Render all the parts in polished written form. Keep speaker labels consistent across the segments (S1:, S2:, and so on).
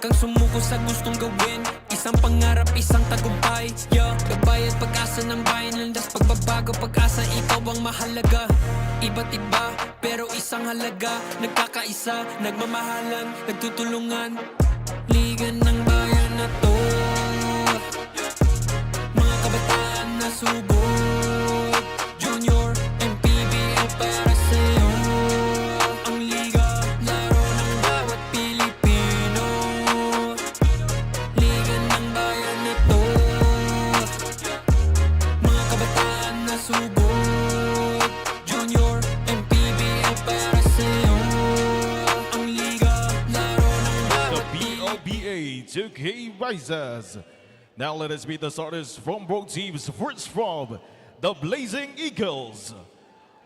S1: kang sumuko sa gustong gawin. Isang pangarap, isang tagumpay. Gabayad pag-asa ng bayan, landas pagbabago, pag-asa ikaw ang mahalaga. Iba't iba, pero isang halaga. Nagkakaisa, nagmamahalan, nagtutulungan. Liga ng bayan na to, mga kabataan na subok. Junior, MPBL para sa'yo. Ang liga, laro ng bawat Pilipino. Liga ng bayan na to, mga kabataan na subok. Junior, MPBL para sa'yo. Ang liga, laro ng bawat
S2: BLBA 2K Rises. Now let us meet the starters from both teams. First from the Blazing Eagles.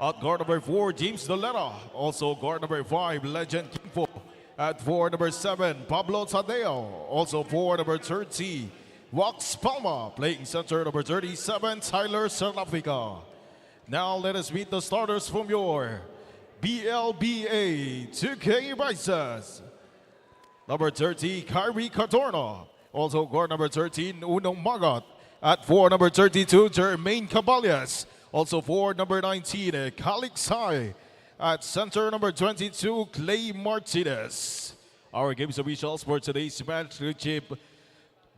S2: At guard number 4, James Dolera. Also guard number 5, Legend Kimpo. At 4, number 7, Pablo Tadeo. Also 4, number 30, Wax Palma. Playing center number 37, Tyler Serlafica. Now let us meet the starters from your BLBA 2K Rises. Number 30, Kyrie Cadorna. Also guard number 13, Unong Magat. At 4, number 32, Jermaine Caballas. Also 4, number 19, Calix High. At center number 22, Clay Martinez. Our games officials for today's match, Chip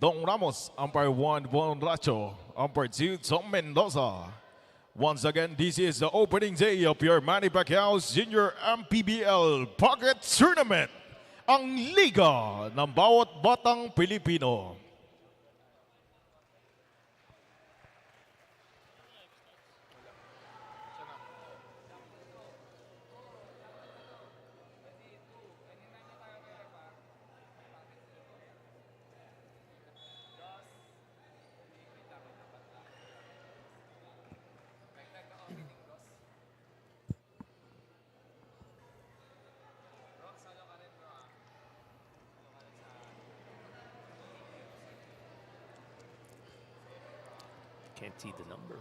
S2: Don Ramos, umpire 1, Von Racho, umpire 2, Tom Mendoza. Once again, this is the opening day of your Manny Pacquiao Junior MPBL Pocket Tournament. Ang liga ng bawat batang Pilipino.
S3: Can't see the number.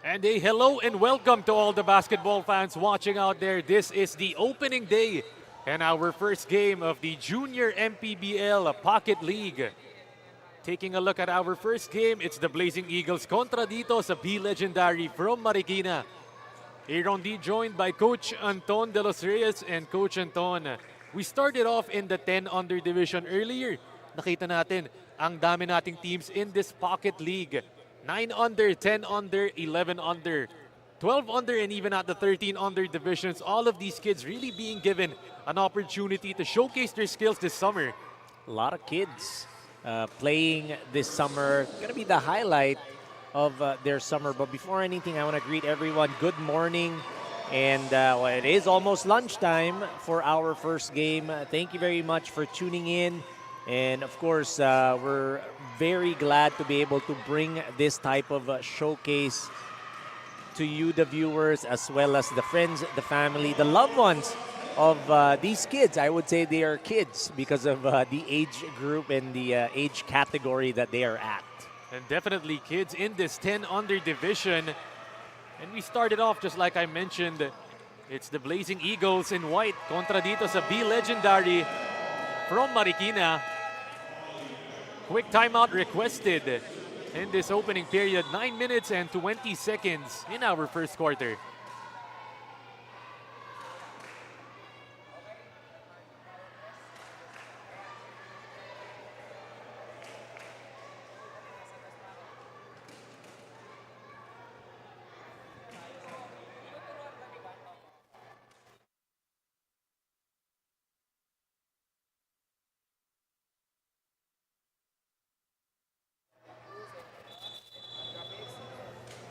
S3: And a hello and welcome to all the basketball fans watching out there. This is the opening day and our first game of the Junior MPBL Pocket League. Taking a look at our first game, it's the Blazing Eagles kontra dito sa B Legendary from Marikina. Aaron D joined by Coach Anton De Los Reyes and Coach Anton. We started off in the 10 under division earlier. Nakita natin ang dami nating teams in this pocket league. 9 under, 10 under, 11 under, 12 under, and even at the 13 under divisions. All of these kids really being given an opportunity to showcase their skills this summer.
S4: A lot of kids playing this summer. Gonna be the highlight of their summer. But before anything, I want to greet everyone. Good morning. And well, it is almost lunchtime for our first game. Thank you very much for tuning in. And of course, we're very glad to be able to bring this type of showcase to you, the viewers, as well as the friends, the family, the loved ones of these kids. I would say they are kids because of the age group and the age category that they are at.
S3: And definitely kids in this 10 under division. And we started off just like I mentioned. It's the Blazing Eagles in white kontra dito sa B Legendary from Marikina. Quick timeout requested in this opening period. 9 minutes and 20 seconds in our first quarter.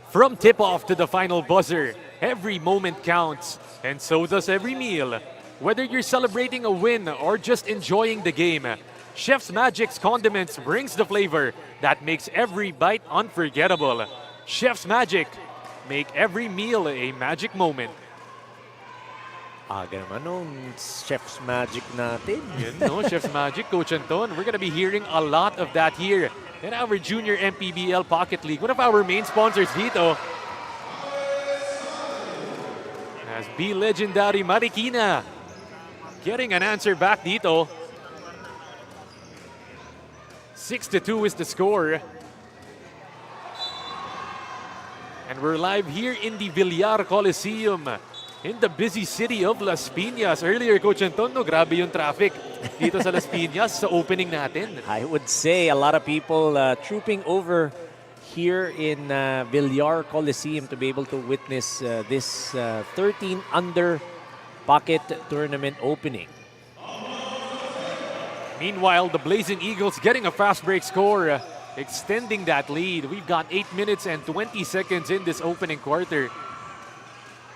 S3: From tip-off to the final buzzer, every moment counts, and so does every meal. Whether you're celebrating a win or just enjoying the game, Chef's Magic's Condiments brings the flavor that makes every bite unforgettable. Chef's Magic, make every meal a magic moment.
S4: Aga naman nung Chef's Magic natin.
S3: Yun, no? Chef's Magic, Coach Anton. We're gonna be hearing a lot of that here in our Junior MPBL Pocket League. One of our main sponsors dito. As B legendary Marikina getting an answer back dito. 6-2 is the score. And we're live here in the Villar Coliseum in the busy city of Las Piñas. Earlier, Coach Antonio, grabe yung traffic dito sa Las Piñas sa opening natin.
S4: I would say a lot of people trooping over here in Villar Coliseum to be able to witness this 13 under pocket tournament opening.
S3: Meanwhile, the Blazing Eagles getting a fast break score, extending that lead. We've got 8 minutes and 20 seconds in this opening quarter.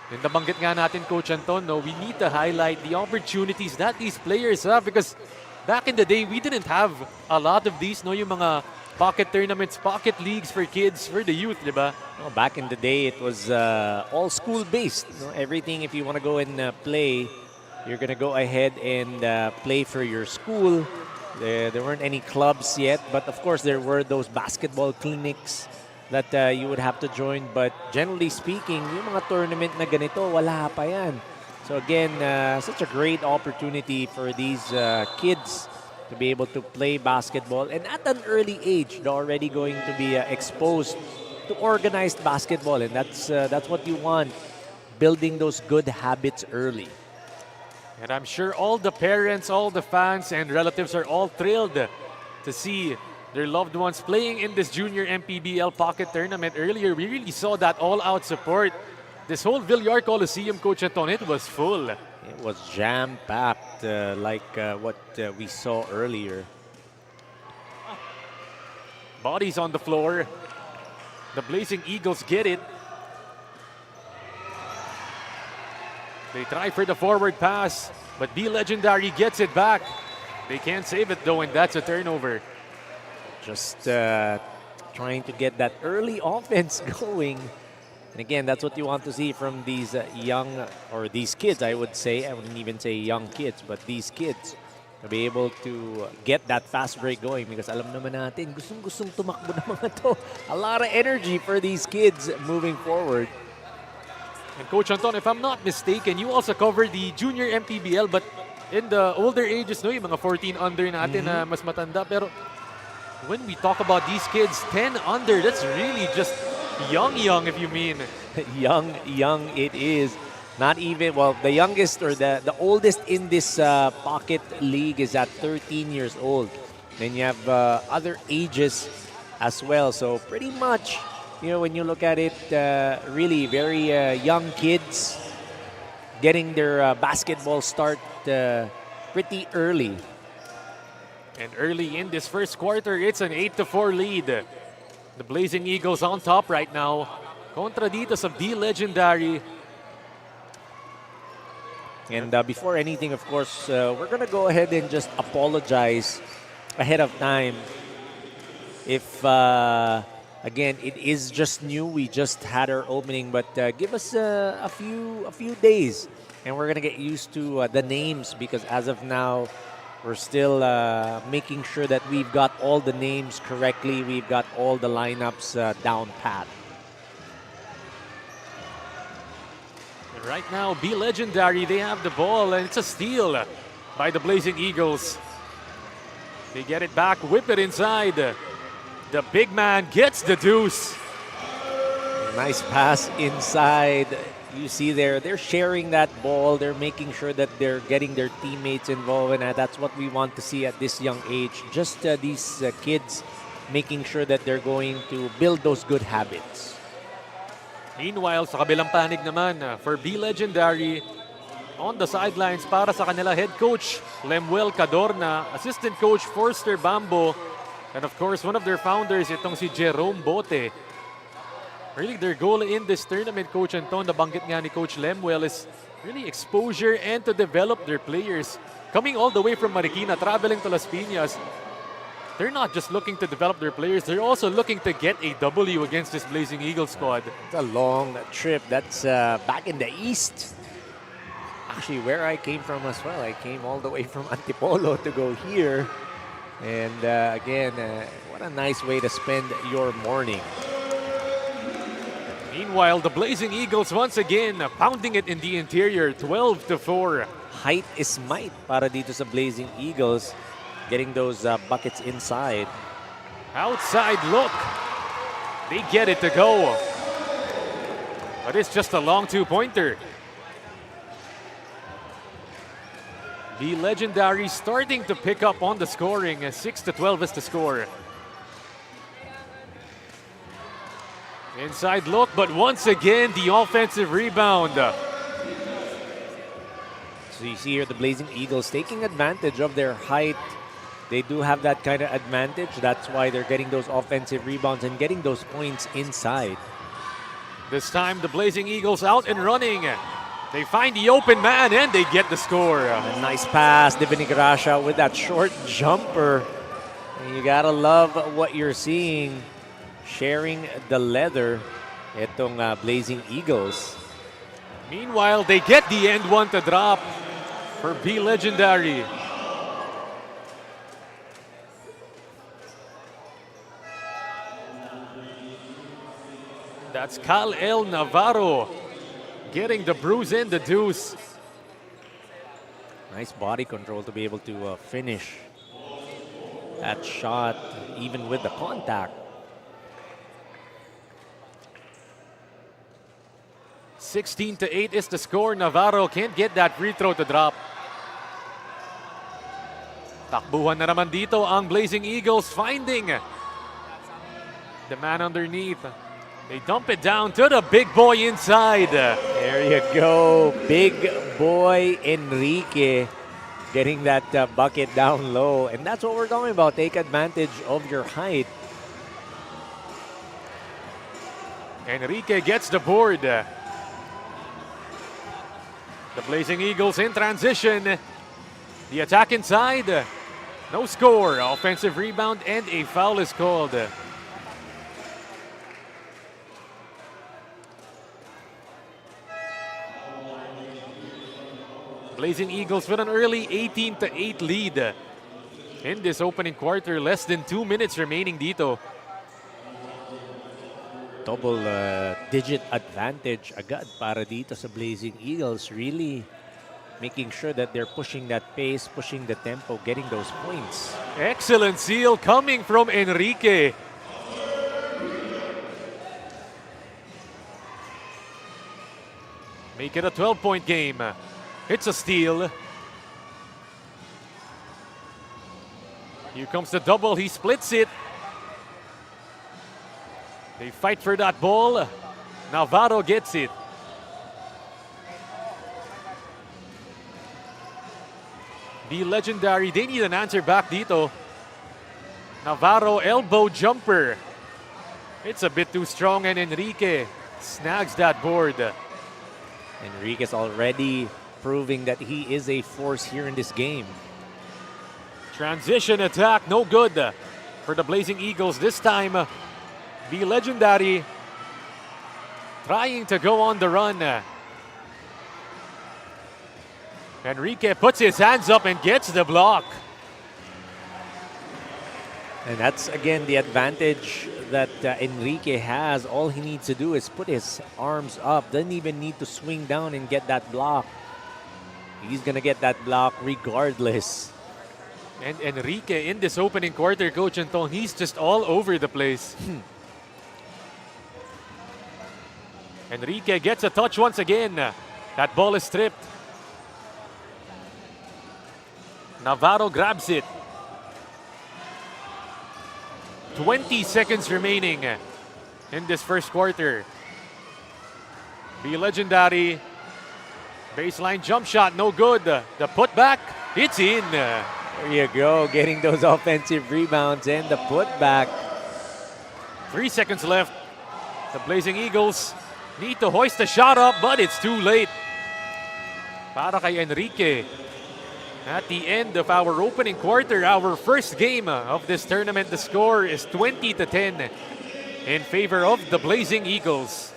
S3: And nabanggit nga natin, Coach Anton, no, we need to highlight the opportunities that these players have because back in the day, we didn't have a lot of these, no, yung mga pocket tournaments, pocket leagues for kids, for the youth, di ba?
S4: No, back in the day, it was all school-based. No? Everything, if you want to go and play, you're going to go ahead and play for your school. There weren't any clubs yet, but of course, there were those basketball clinics that you would have to join. But generally speaking, yung mga tournament na ganito, wala pa yan. So again, such a great opportunity for these kids to be able to play basketball. And at an early age, they're already going to be exposed to organized basketball. And that's what you want, building those good habits early.
S3: And I'm sure all the parents, all the fans, and relatives are all thrilled to see their loved ones playing in this junior MPBL pocket tournament. Earlier, we really saw that all-out support. This whole Villar Coliseum, Coach Anton, it was full.
S4: It was jam-packed like what we saw earlier.
S3: Bodies on the floor. The Blazing Eagles get it. They try for the forward pass, but B Legendary gets it back. They can't save it though, and that's a turnover.
S4: Just trying to get that early offense going. And again, that's what you want to see from these young, or these kids, I would say. I wouldn't even say young kids, but these kids to be able to get that fast break going because alam naman natin, gustong-gustong tumakbo ng mga to. A lot of energy for these kids moving forward.
S3: And Coach Anton, if I'm not mistaken, you also covered the junior MPBL, but in the older ages, no, yung mga 14 under natin na mas matanda. Pero when we talk about these kids, 10 under, that's really just young if you mean.
S4: young it is. Not even, well, the youngest or the oldest in this pocket league is at 13 years old. Then you have other ages as well. So pretty much, you know, when you look at it, really very young kids getting their basketball start pretty early.
S3: And early in this first quarter, it's an 8-4 lead. The Blazing Eagles on top right now. Kontra dito sa B Legendary.
S4: And before anything, of course, we're going to go ahead and just apologize ahead of time. If, again, it is just new. We just had our opening, but give us a few days. And we're going to get used to the names because as of now, we're still making sure that we've got all the names correctly. We've got all the lineups down pat.
S3: Right now, B Legendary, they have the ball, and it's a steal by the Blazing Eagles. They get it back, whip it inside. The big man gets the deuce.
S4: Nice pass inside. You see there, they're sharing that ball. They're making sure that they're getting their teammates involved, and that's what we want to see at this young age. Just these kids making sure that they're going to build those good habits.
S3: Meanwhile, sa kabilang panig naman, for B Legendary, on the sidelines para sa kanila head coach Lemuel Cadorna, assistant coach Forster Bambo, and of course one of their founders, itong si Jerome Bote. Really, their goal in this tournament, Coach Anton, nabanggit nga ni Coach Lemuel, is really exposure and to develop their players. Coming all the way from Marikina, traveling to Las Piñas, they're not just looking to develop their players, they're also looking to get a W against this Blazing Eagle squad.
S4: It's a long trip. That's back in the east. Actually, where I came from as well. I came all the way from Antipolo to go here. And again, what a nice way to spend your morning.
S3: Meanwhile, the Blazing Eagles once again pounding it in the interior, 12-4.
S4: Height is might para dito sa Blazing Eagles. Getting those buckets inside.
S3: Outside look. They get it to go. But it's just a long two-pointer. The Legendary starting to pick up on the scoring. 6-12 is the score. Inside look, but once again, the offensive rebound.
S4: So you see here the Blazing Eagles taking advantage of their height. They do have that kind of advantage. That's why they're getting those offensive rebounds and getting those points inside.
S3: This time, the Blazing Eagles out and running. They find the open man and they get the score.
S4: A nice pass, Divini Gracia with that short jumper. And you gotta love what you're seeing. Sharing the leather, itong Blazing Eagles.
S3: Meanwhile, they get the end one to drop for B Legendary. That's Cal El Navarro getting the bruise and the deuce.
S4: Nice body control to be able to finish that shot, even with the contact.
S3: 16-8 is the score. Navarro can't get that free throw to drop. Takbuhan na naman dito ang Blazing Eagles, finding the man underneath. They dump it down to the big boy inside.
S4: There you go. Big boy Enrique getting that bucket down low. And that's what we're talking about. Take advantage of your height.
S3: Enrique gets the board. The Blazing Eagles in transition. The attack inside. No score. Offensive rebound and a foul is called. Blazing Eagles with an early 18-8 lead in this opening quarter. Less than 2 minutes remaining dito.
S4: Double digit advantage agad para dito sa Blazing Eagles. Really making sure that they're pushing that pace, pushing the tempo, getting those points.
S3: Excellent seal coming from Enrique. Make it a 12-point game. It's a steal. Here comes the double. He splits it. They fight for that ball. Navarro gets it. The Legendary, they need an answer back dito. Navarro elbow jumper. It's a bit too strong and Enrique snags that board.
S4: Enrique's already proving that he is a force here in this game.
S3: Transition attack, no good for the Blazing Eagles. This time, the Legendary trying to go on the run. Enrique puts his hands up and gets the block.
S4: And that's, again, the advantage that Enrique has. All he needs to do is put his arms up. Doesn't even need to swing down and get that block. He's going to get that block regardless.
S3: And Enrique in this opening quarter, Coach Anton, he's just all over the place. Enrique gets a touch once again. That ball is stripped. Navarro grabs it. 20 seconds remaining in this first quarter. The Legendary baseline jump shot, no good. The putback, it's in.
S4: There you go, getting those offensive rebounds and the putback.
S3: 3 seconds left. The Blazing Eagles need to hoist the shot up, but it's too late. Para kay Enrique. At the end of our opening quarter, our first game of this tournament, the score is 20-10 in favor of the Blazing Eagles.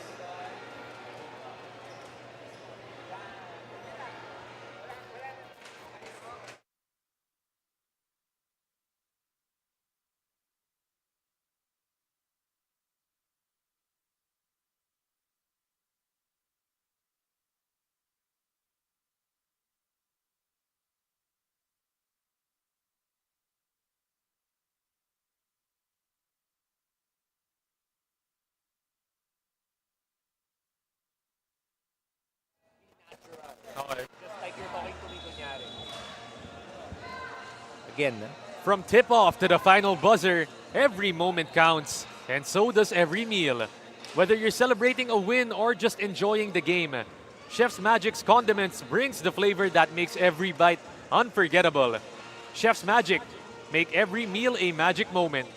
S4: again.
S3: From tip-off to the final buzzer, every moment counts, and so does every meal. Whether you're celebrating a win or just enjoying the game, Chef's Magic's Condiments brings the flavor that makes every bite unforgettable. Chef's Magic, make every meal a magic moment.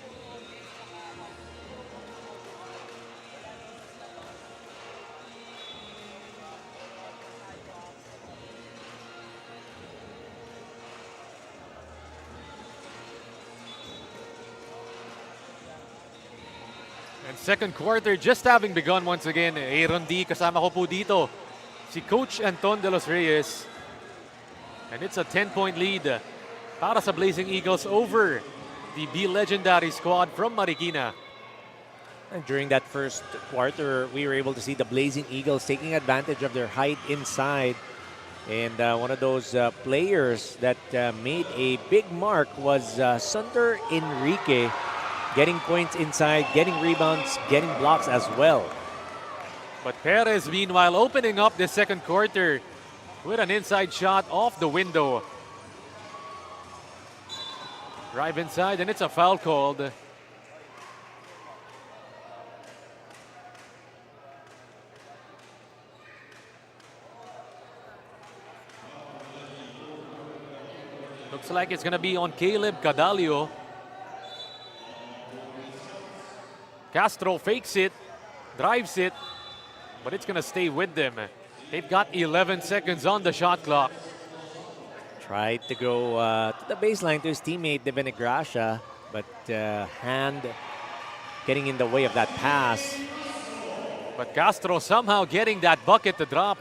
S3: And second quarter just having begun once again. Aaron D, kasama ko po dito. Si Coach Anton de los Reyes. And it's a 10-point lead para sa Blazing Eagles over the Be Legendary squad from Marikina.
S4: And during that first quarter, we were able to see the Blazing Eagles taking advantage of their height inside. And one of those players that made a big mark was Sunder Enrique, getting points inside, getting rebounds, getting blocks as well.
S3: But Perez, meanwhile, opening up the second quarter with an inside shot off the window. Drive inside, and it's a foul called. Looks like it's going to be on Caleb Cadalio. Castro fakes it, drives it, but it's going to stay with them. They've got 11 seconds on the shot clock.
S4: Tried to go to the baseline to his teammate, Devin Gracia, but hand getting in the way of that pass.
S3: But Castro somehow getting that bucket to drop.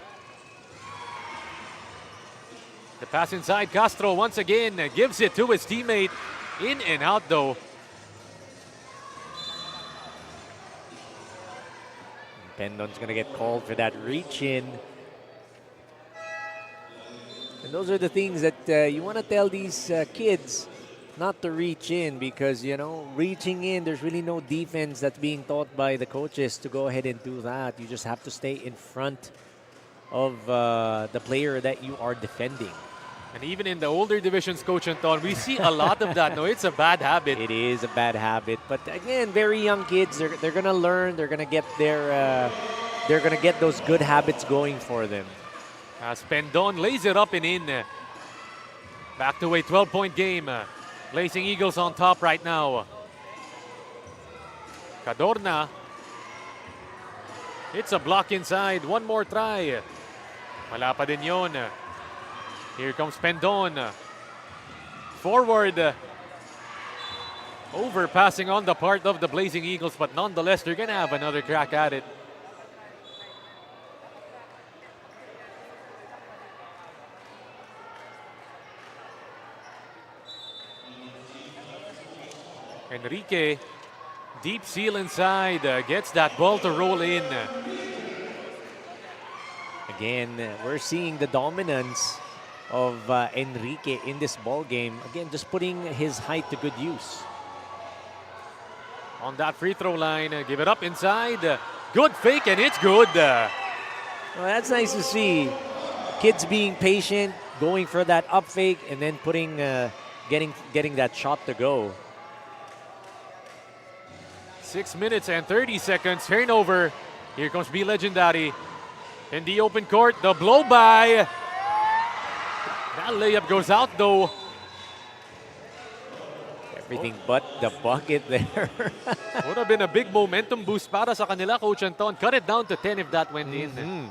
S3: The pass inside, Castro once again gives it to his teammate. In and out though.
S4: Pendon's going to get called for that reach in. And those are the things that you want to tell these kids not to reach in, because, you know, reaching in, there's really no defense that's being taught by the coaches to go ahead and do that. You just have to stay in front of the player that you are defending.
S3: And even in the older divisions, Coach Anton, we see a lot of that. No, it's a bad habit.
S4: It is a bad habit, but again, very young kids. They're gonna learn. They're gonna get their. They're gonna get those good habits going for them.
S3: As Pendon lays it up and in. Back to a 12-point game. Blazing Eagles on top right now. Cadorna. It's a block inside. One more try. Wala pa din yun. Here comes Pendon. Forward. Overpassing on the part of the Blazing Eagles, but nonetheless, they're going to have another crack at it. Enrique, deep seal inside, gets that ball to roll in.
S4: Again, we're seeing the dominance of Enrique in this ball game. Again, just putting his height to good use.
S3: On that free throw line, give it up inside. Good fake, and it's good.
S4: Well, that's nice to see. Kids being patient, going for that up fake, and then putting, getting that shot to go.
S3: 6 minutes and 30 seconds. Turnover. Here comes Be Legendary. In the open court, the blow by. That layup goes out though.
S4: Everything but the bucket there.
S3: Would have been a big momentum boost para sa kanila, Coach Anton. Cut it down to 10 if that went in.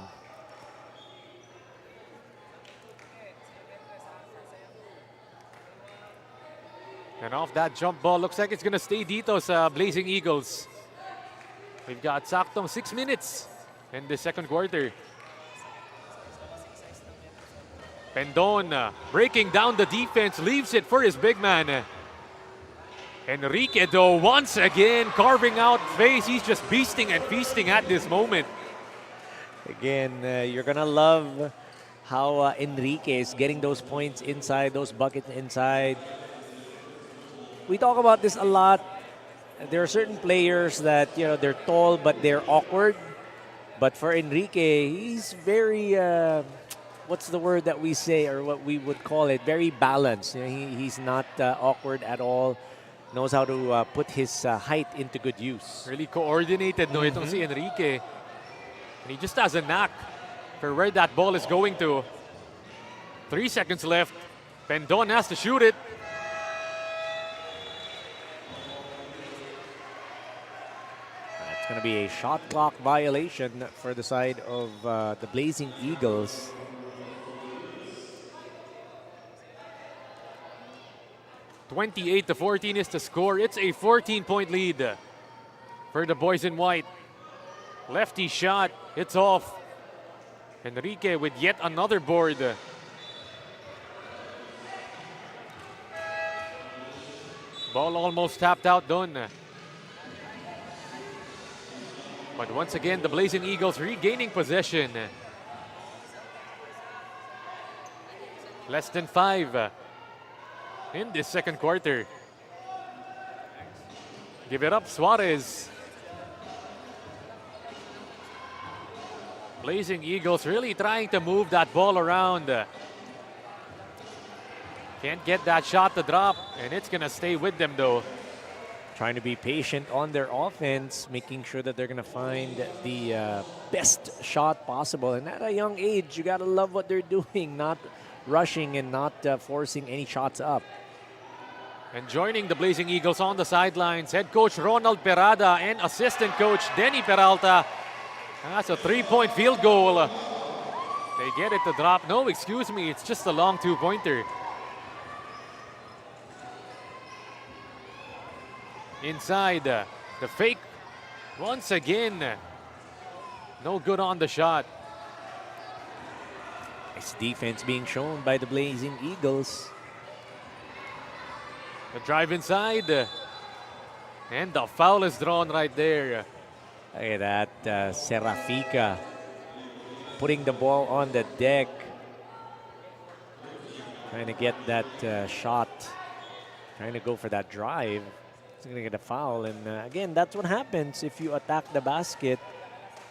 S3: And off that jump ball, looks like it's going to stay dito sa Blazing Eagles. We've got saktong 6 minutes in the second quarter. Pendon breaking down the defense, leaves it for his big man. Enrique, though, once again carving out face. He's just beasting and feasting at this moment.
S4: Again, you're going to love how Enrique is getting those points inside, those buckets inside. We talk about this a lot. There are certain players that, you know, they're tall but they're awkward. But for Enrique, he's very what's the word that we say, or what we would call it, very balanced. You know, he's not awkward at all. Knows how to put his height into good use.
S3: Really coordinated, no, itong si Enrique. And he just has a knack for where that ball is going to. 3 seconds left. Pendon has to shoot it.
S4: It's going to be a shot clock violation for the side of the Blazing Eagles.
S3: (28-14) is the score. It's a 14-point lead for the boys in white. Lefty shot. It's off. Enrique with yet another board. Ball almost tapped out doon. But once again, the Blazing Eagles regaining possession. Less than 5 in this second quarter. Give it up, Suarez. Blazing Eagles really trying to move that ball around. Can't get that shot to drop, and it's going to stay with them though.
S4: Trying to be patient on their offense, making sure that they're going to find the best shot possible. And at a young age, you got to love what they're doing, not rushing and not forcing any shots up.
S3: And joining the Blazing Eagles on the sidelines, head coach Ronald Perada and assistant coach Denny Peralta. And that's a 3-point field goal. They get it to drop. No, excuse me, it's just a long 2-pointer. Inside, the fake once again. No good on the shot.
S4: Nice defense being shown by the Blazing Eagles.
S3: The drive inside. And the foul is drawn right there.
S4: Look at that, Serafica putting the ball on the deck. Trying to get that shot. Trying to go for that drive. He's going to get a foul. And again, that's what happens if you attack the basket.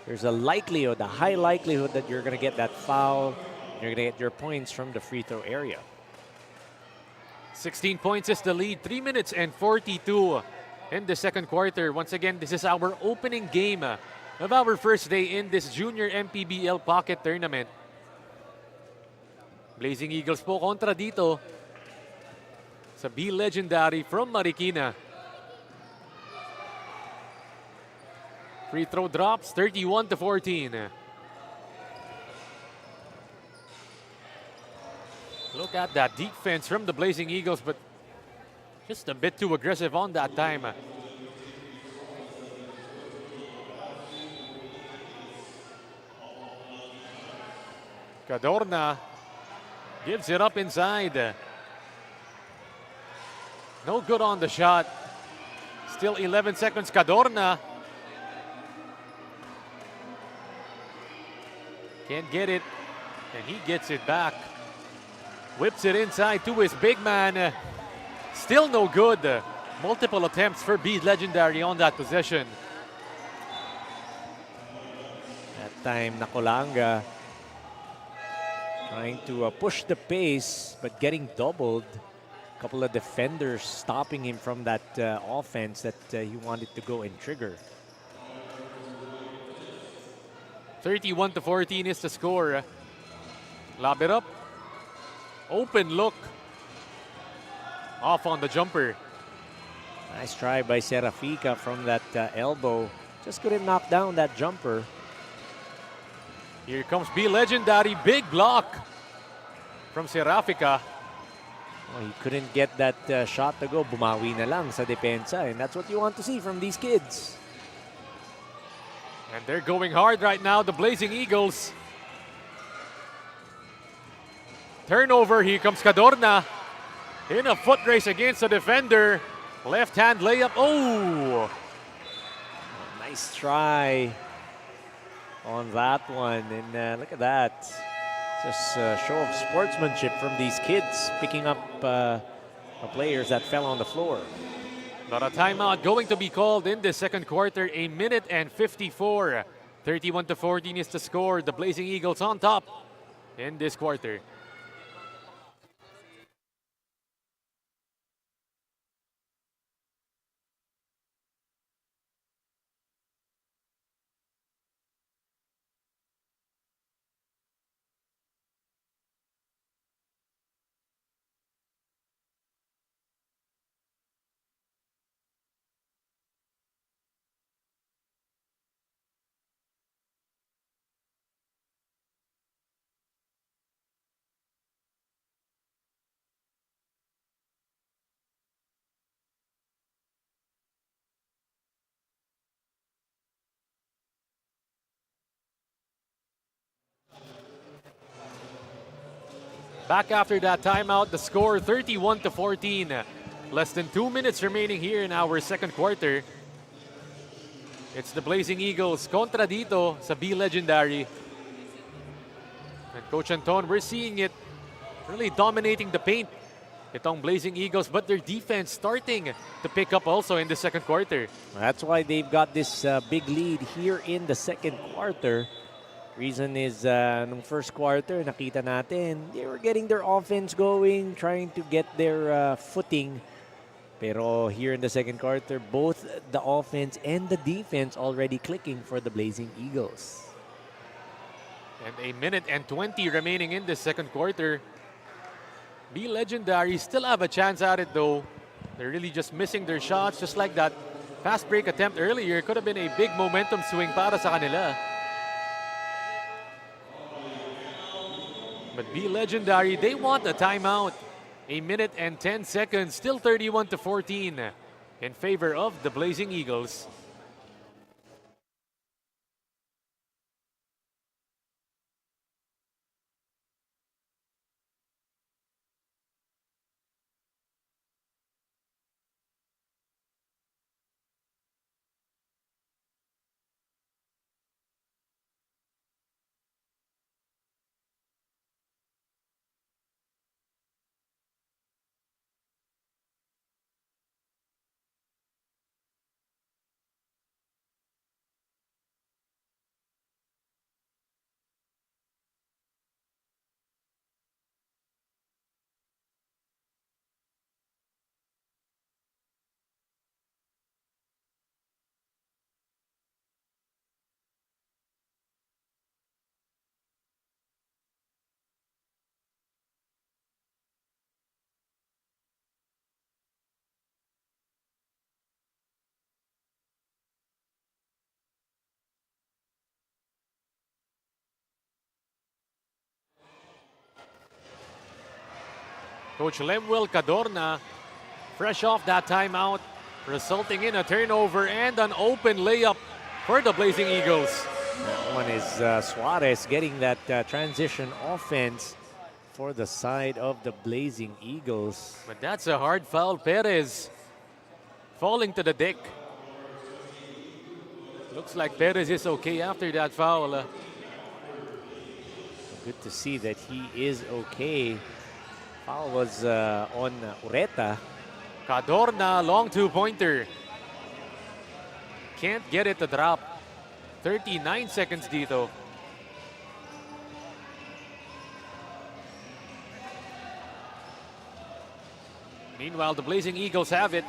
S4: There's a likelihood, a high likelihood that you're going to get that foul. You're going to get your points from the free throw area.
S3: 16 points is the lead. 3 minutes and 42 in the second quarter. Once again, this is our opening game of our first day in this Junior MPBL Pocket Tournament. Blazing Eagles po kontra dito sa B Legendary from Marikina. Free throw drops, 31-14. Look at that defense from the Blazing Eagles, but just a bit too aggressive on that time. Cadorna gives it up inside. No good on the shot. Still 11 seconds, Cadorna. Can't get it, and he gets it back. Whips it inside to his big man. Still no good. Multiple attempts for B Legendary on that possession.
S4: That time, Nakolanga trying to push the pace, but getting doubled. A couple of defenders stopping him from that offense that he wanted to go and trigger.
S3: 31-14 is the score. Lob it up. Open look. Off on the jumper.
S4: Nice try by Serafica from that elbow. Just couldn't knock down that jumper.
S3: Here comes B Legendary. Big block from Serafica.
S4: Oh, he couldn't get that shot to go. Bumawi na lang sa depensa. And that's what you want to see from these kids.
S3: And they're going hard right now, the Blazing Eagles. Turnover, here comes Cadorna. In a foot race against the defender. Left hand layup, oh!
S4: Nice try on that one. And look at that. Just a show of sportsmanship from these kids, picking up players that fell on the floor.
S3: Not a timeout going to be called in the second quarter. 1 minute and 54. 31-14 is the score. The Blazing Eagles on top. in this quarter. Back after that timeout, the score 31-14. Less than 2 minutes remaining here in our second quarter. It's the Blazing Eagles kontra dito sa B Legendary. And Coach Anton, we're seeing it really dominating the paint. Itong Blazing Eagles, but their defense starting to pick up also in the second quarter.
S4: That's why they've got this big lead here in the second quarter. Reason is, nung first quarter, nakita natin, they were getting their offense going, trying to get their footing. Pero here in the second quarter, both the offense and the defense already clicking for the Blazing Eagles.
S3: And 1:20 remaining in the second quarter. B Legendary still have a chance at it though. They're really just missing their shots, just like that fast break attempt earlier. Could have been a big momentum swing para sa kanila. But B Legendary, they want a timeout. 1:10, still 31-14 in favor of the Blazing Eagles. Coach Lemuel Cadorna, fresh off that timeout, resulting in a turnover and an open layup for the Blazing Eagles.
S4: That one is Suarez getting that transition offense for the side of the Blazing Eagles.
S3: But that's a hard foul. Perez falling to the deck. Looks like Perez is okay after that foul.
S4: Good to see that he is okay. Foul was on Ureta.
S3: Cadorna, long two-pointer. Can't get it to drop. 39 seconds dito. Meanwhile, the Blazing Eagles have it.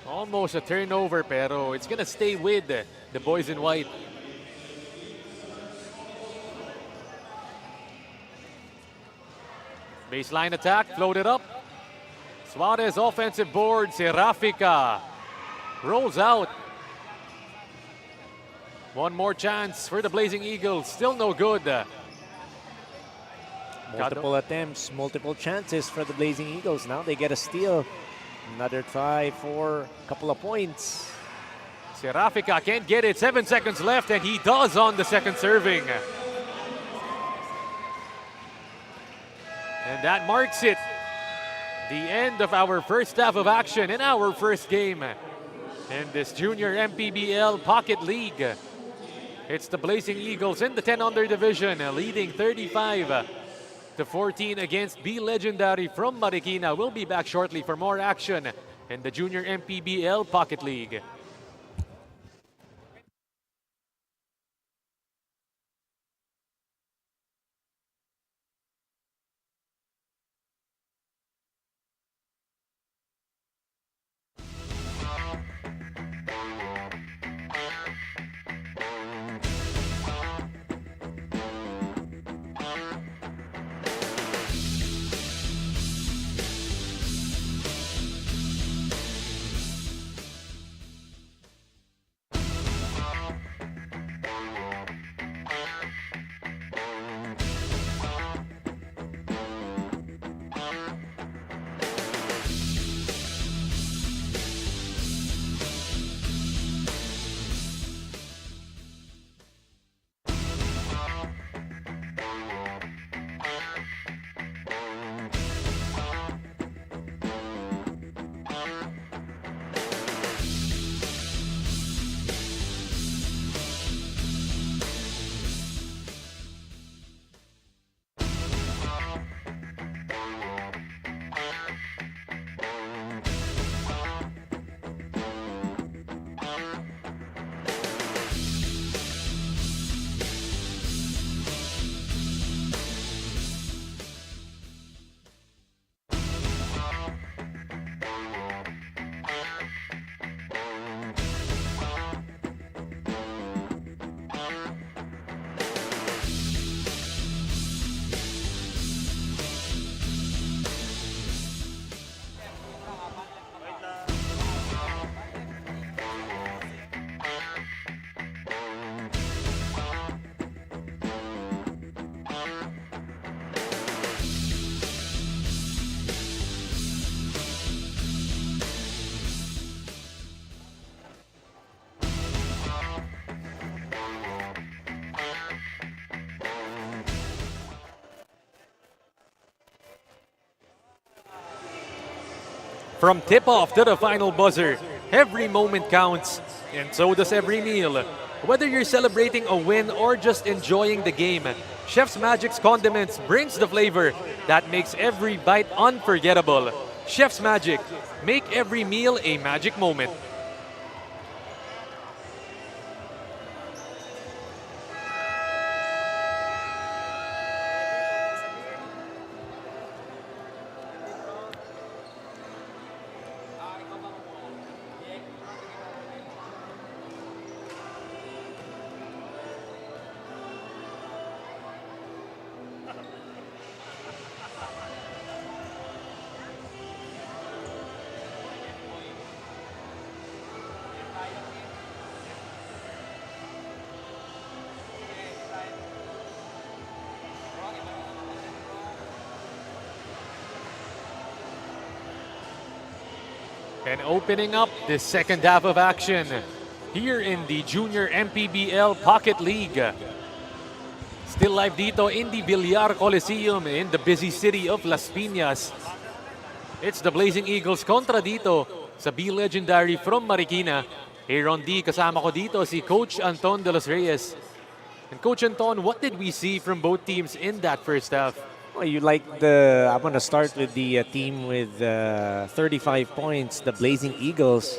S3: Almost a turnover, pero it's gonna stay with the boys in white. Baseline attack, floated up. Suarez offensive board, Serafica rolls out. One more chance for the Blazing Eagles, still no good.
S4: Multiple attempts, multiple chances for the Blazing Eagles. Now they get a steal. Another try for a couple of points.
S3: Serafica can't get it, 7 seconds left, and he does on the second serving. And that marks it. The end of our first half of action in our first game in this Junior MPBL Pocket League. It's the Blazing Eagles in the 10-under division, leading 35-14 against B Legendary from Marikina. We'll be back shortly for more action in the Junior MPBL Pocket League. From tip-off to the final buzzer, every moment counts, and so does every meal. Whether you're celebrating a win or just enjoying the game, Chef's Magic's Condiments brings the flavor that makes every bite unforgettable. Chef's Magic, make every meal a magic moment. And opening up the second half of action here in the Junior MPBL Pocket League. Still live dito in the Villar Coliseum in the busy city of Las Piñas. It's the Blazing Eagles kontra dito sa B Legendary from Marikina. Hey Ron D, kasama ko dito si Coach Anton de los Reyes. And Coach Anton, what did we see from both teams in that first half?
S4: Well, I'm going to start with the team with 35 points, the Blazing Eagles.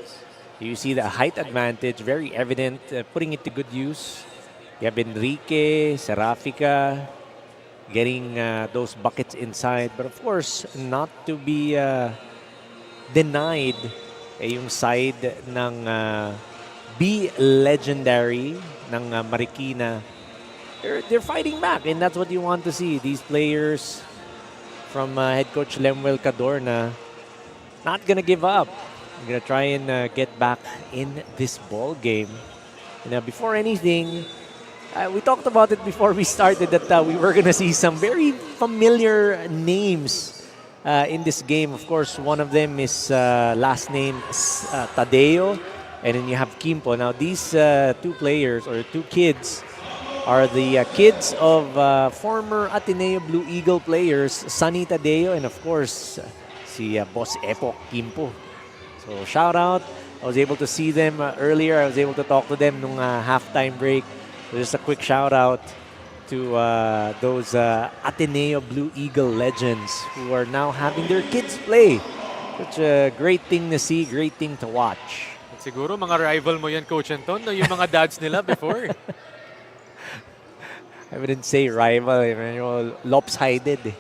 S4: You see the height advantage, very evident, putting it to good use. You have Enrique, Serafica, getting those buckets inside. But of course, not to be denied yung side ng B Legendary ng Marikina. They're fighting back, and that's what you want to see. These players from head coach Lemuel Cadorna not gonna give up. They're gonna try and get back in this ball game. And before anything, we talked about it before we started that we were gonna see some very familiar names in this game. Of course, one of them is last name Tadeo, and then you have Kimpo. Now these two players or two kids are the kids of former Ateneo Blue Eagle players, Sunny Tadeo, and of course, si Boss Epo Kimpo. So shout out. I was able to see them earlier. I was able to talk to them nung halftime break. So just a quick shout out to those Ateneo Blue Eagle legends who are now having their kids play. Such a great thing to see, great thing to watch.
S3: Siguro mga rival mo yan, Coach Anton, no? Yung mga dads nila before.
S4: I wouldn't say rival, lopsided.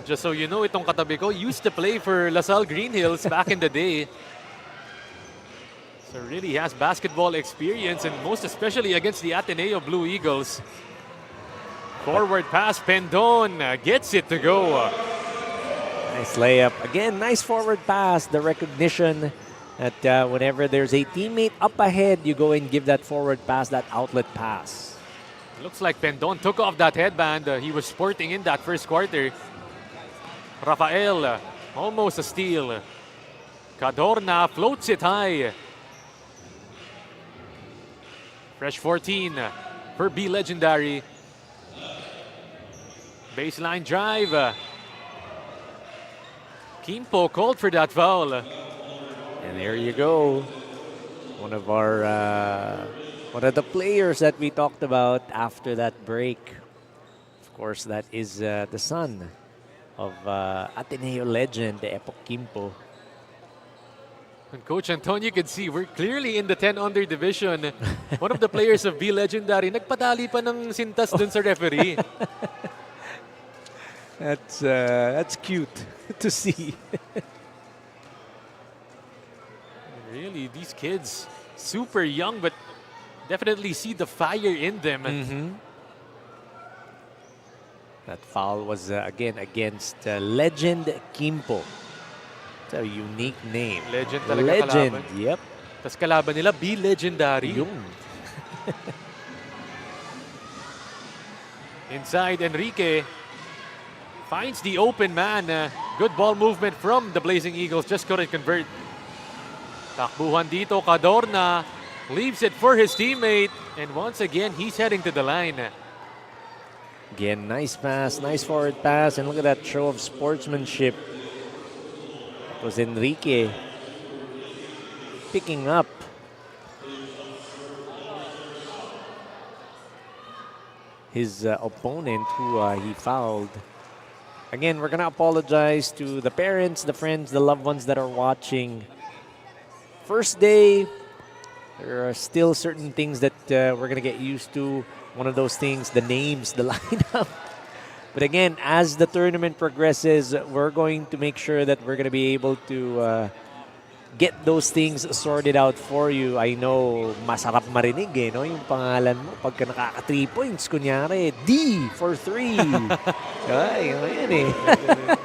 S3: Just so you know, itong katabi ko used to play for LaSalle Green Hills back in the day. So really has basketball experience, and most especially against the Ateneo Blue Eagles. Forward pass, Pendon gets it to go.
S4: Nice layup. Again, nice forward pass. The recognition that whenever there's a teammate up ahead, you go and give that forward pass, that outlet pass.
S3: Looks like Pendon took off that headband he was sporting in that first quarter. Rafael, almost a steal. Cadorna floats it high. Fresh 14 for B Legendary. Baseline drive. Kimpo called for that foul.
S4: And there you go. One of the players that we talked about after that break. Of course, that is the son of Ateneo legend, Epok Kimpo.
S3: And Coach Anton, you can see we're clearly in the 10 under division. One of the players of B Legendary nagpadali pa ng sintas dun sa referee.
S4: That's cute to see.
S3: Really, these kids, super young, but definitely see the fire in them.
S4: That foul was again against legend Kimpo. It's a unique name.
S3: Legend talaga
S4: Legend,
S3: kalaban.
S4: yep.
S3: Tapos kalaban nila, B Legendary.
S4: Yung.
S3: Inside, Enrique finds the open man. Good ball movement from the Blazing Eagles. Just couldn't convert. Takbuhan dito, Cadorna leaves it for his teammate. And once again, he's heading to the line.
S4: Again, nice pass, nice forward pass. And look at that show of sportsmanship. was Enrique picking up his opponent who he fouled. Again, we're going to apologize to the parents, the friends, the loved ones that are watching. First day, there are still certain things that we're going to get used to. One of those things, the names, the lineup. But again, as the tournament progresses, we're going to make sure that we're going to be able to get those things sorted out for you. I know, masarap marinig eh, no? Yung pangalan mo, pagka nakaka 3 points, kunyari, D for 3. Ay, yan eh.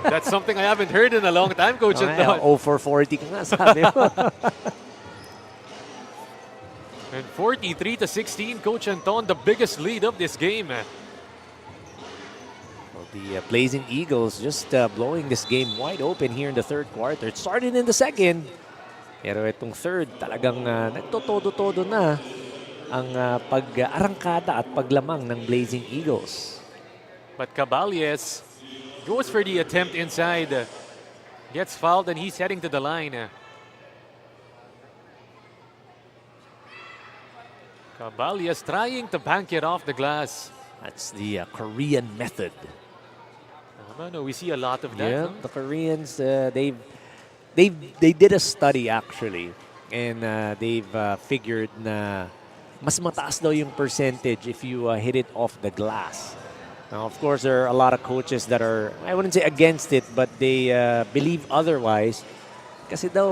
S3: That's something I haven't heard in a long time, Coach Anton.
S4: O for 40 ka nga, sabi mo.
S3: And 43-16, Coach Anton, the biggest lead of this game.
S4: Well, the Blazing Eagles just blowing this game wide open here in the third quarter. It started in the second. Pero itong third, talagang nagtotodo-todo na ang pag-arangkada at paglamang ng Blazing Eagles.
S3: But Cabales goes for the attempt inside. Gets fouled and he's heading to the line. Cabales trying to bank it off the glass.
S4: That's the Korean method.
S3: No, we see a lot of that.
S4: Yeah,
S3: no?
S4: the Koreans, they did a study actually, and they've figured na mas mataas daw yung percentage if you hit it off the glass. Now, of course, there are a lot of coaches that are, I wouldn't say against it, but they believe otherwise. Kasi daw,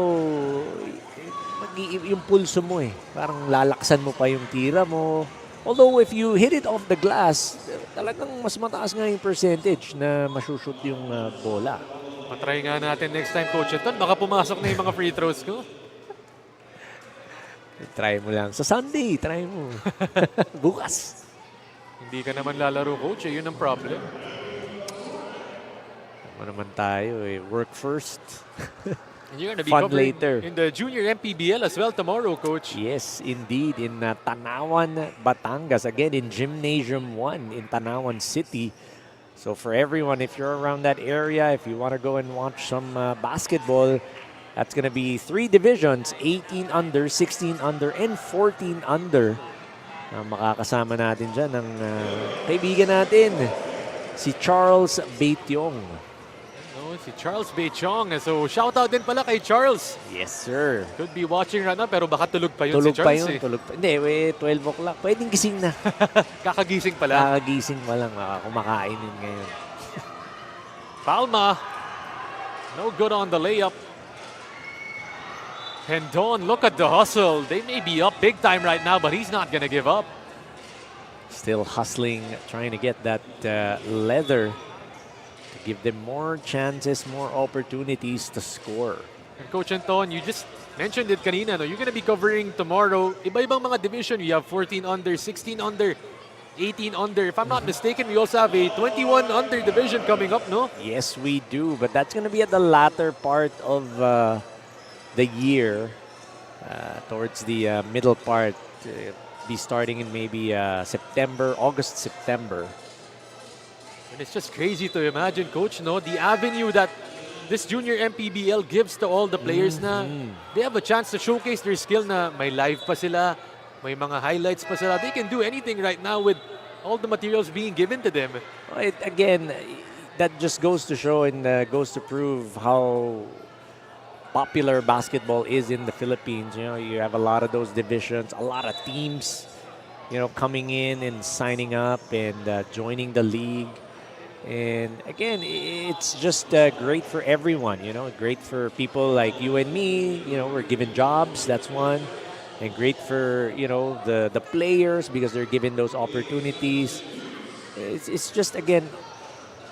S4: yung pulso mo eh. Parang lalaksan mo pa yung tira mo. Although if you hit it off the glass, talagang mas mataas nga yung percentage na masushoot yung bola.
S3: Matry nga natin next time, Coach Anton. Baka pumasok na yung mga free throws ko.
S4: Try mo lang. Sa Sunday, try mo. Bukas.
S3: Hindi ka naman lalaro, Coach. Yun ang problem.
S4: Ano naman tayo eh. Work first.
S3: And you're gonna be
S4: Fun
S3: covering
S4: later.
S3: in the Junior MPBL as well tomorrow, Coach.
S4: Yes, indeed. In Tanawan, Batangas. Again, in Gymnasium 1 in Tanawan City. So for everyone, if you're around that area, if you want to go and watch some basketball, that's going to be 3 divisions, 18 under, 16 under, and 14 under. Makakasama natin dyan ang kaibigan natin, si Charles Beityong.
S3: No, si Charles Beityong. So shout out din pala kay Charles.
S4: Yes, sir.
S3: Could be watching right now, pero baka tulog pa yun
S4: Tulog
S3: si
S4: pa
S3: Charles.
S4: yun, tulog pa. Hindi, 12 o'clock. Pwedeng gising na.
S3: Kakagising pala.
S4: Kakagising pa lang, kumakain yun ngayon.
S3: Palma. No good on the layup. Pendon, look at the hustle. They may be up big time right now, but he's not going to give up.
S4: Still hustling, trying to get that leather to give them more chances, more opportunities to score.
S3: And Coach Anton, you just mentioned it kanina, no? You're going to be covering tomorrow. Iba-ibang mga division. You have 14 under, 16 under, 18 under. If I'm not mistaken, we also have a 21 under division coming up, no?
S4: Yes, we do, but that's going to be at the latter part of the year, towards the middle part. Be starting in maybe September, August, September.
S3: And it's just crazy to imagine, Coach, no? The avenue that this Junior MPBL gives to all the players na they have a chance to showcase their skill na may live pa sila, may mga highlights pa sila. They can do anything right now with all the materials being given to them.
S4: Again, that just goes to show and goes to prove how popular basketball is in the Philippines. You know, you have a lot of those divisions, a lot of teams, you know, coming in and signing up and joining the league. And again, it's just great for everyone, you know, great for people like you and me. You know, we're given jobs, that's one. And great for, you know, the players because they're given those opportunities. It's just, again,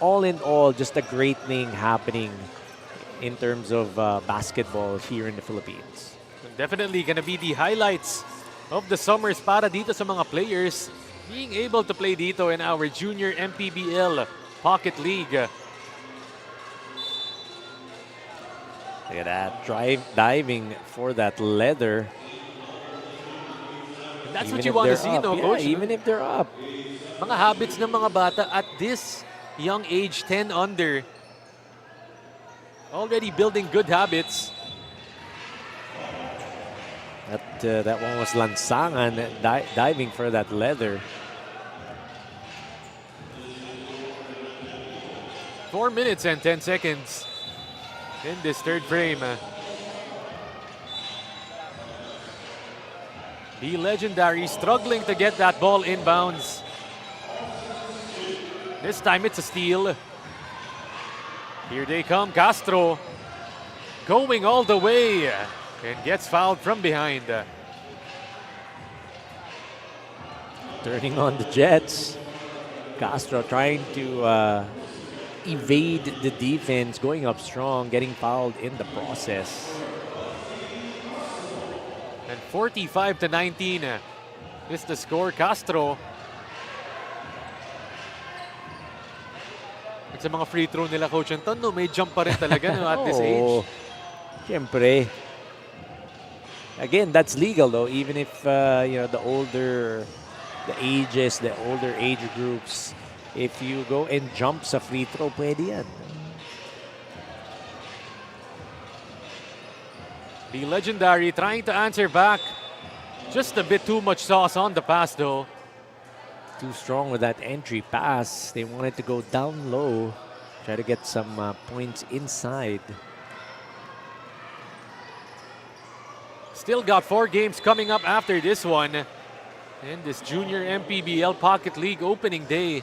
S4: all in all, just a great thing happening in terms of basketball here in the Philippines.
S3: Definitely gonna be the highlights of the summers para dito sa mga players being able to play dito in our Junior MPBL Pocket League.
S4: Look at that, diving for that leather.
S3: And that's
S4: Even
S3: what you
S4: if
S3: want to
S4: they're
S3: see,
S4: up.
S3: no,
S4: Yeah,
S3: Coach?
S4: even if they're up.
S3: Mga habits ng mga bata at this young age, 10 under. already building good habits.
S4: That one was lansangan, diving for that leather.
S3: 4 minutes and 10 seconds in this third frame. The legendary struggling to get that ball inbounds. This time it's a steal. Here they come, Castro going all the way and gets fouled from behind.
S4: Turning on the Jets. Castro trying to evade the defense, going up strong, getting fouled in the process.
S3: And 45-19 is the score. Castro. At sa mga free throw nila, Coach Anton, no, may jump pa rin talaga no, at this age.
S4: Siyempre. Again, that's legal though, even if you know, the older age groups, if you go and jump sa free throw, pwede yan.
S3: The legendary trying to answer back. Just a bit too much sauce on the pass though.
S4: Too strong with that entry pass. They wanted to go down low, try to get some points inside.
S3: Still got 4 games coming up after this one. And this Junior MPBL Pocket League opening day.